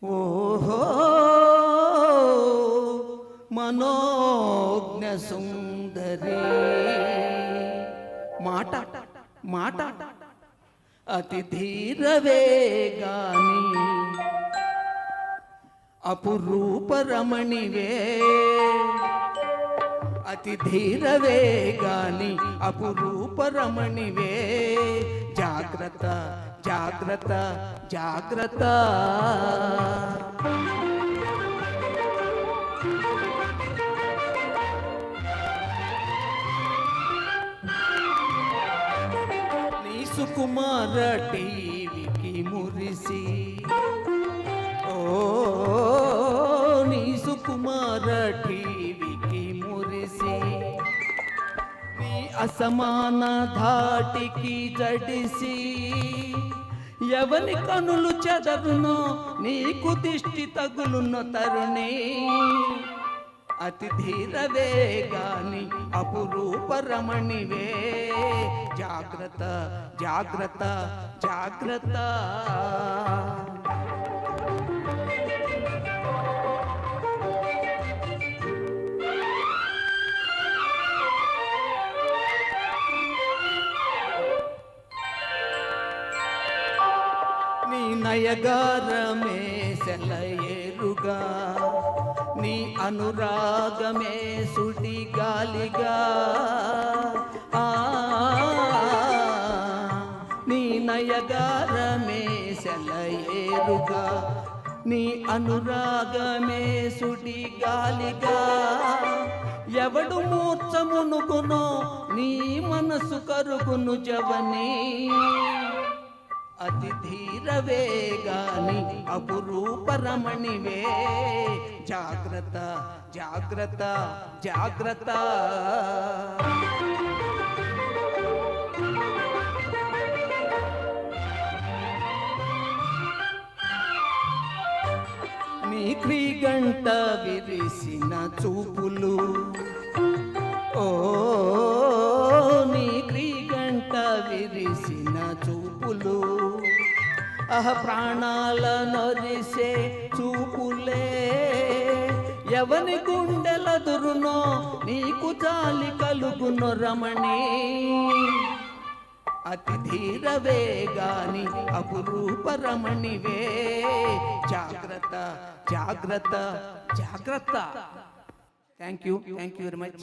ఓహో మనోజ్ఞ సుందరి మాట మాట అతి ధీరవేగాని అపురూప రమణివే అతి ధీరవేగాని అపురూప రమణివే జాగ్రత్త జాగ్రత్త జాగ్రత్త నీ సుకుమార టీవీకి మురిసి ఓ నీ సుకుమార టీవీకి మురిసి నీ అసమాన ధాటికి జడిసి ఎవని కనులు చెదరునో నీకు దిష్టి తగులున్న తరుణి అతి ధీరవేగాని అపురూప రమణివే జాగ్రత్త జాగ్రత్త జాగ్రత్త నీ నయగారమే సెలయేరుగా నీ అనురాగమే సుడి గాలిగా నీ నయగారమే సెలయేరుగా నీ అనురాగమే సుడి గాలిగా ఎవడు మూర్ఛమునుగునో నీ మనసు కరుగును జవని అతి ధీరవేగాని అపురూప రమణివే జాగ్రత్త జాగ్రత్త జాగ్రత్త నీ క్రీగంట విరిసిన చూపులు ఓ నీ క్రీగంట విరిసిన చూపులు ప్రాణాల నొరిసే చూపులే ఎవని గుండెల దురునో నీకు జాలి కలుగును రమణి అతి ధీరవేగాని అపురూప రమణివే జాగ్రత్త జాగ్రత్త జాగ్రత్త థ్యాంక్ యూ వెరీ మచ్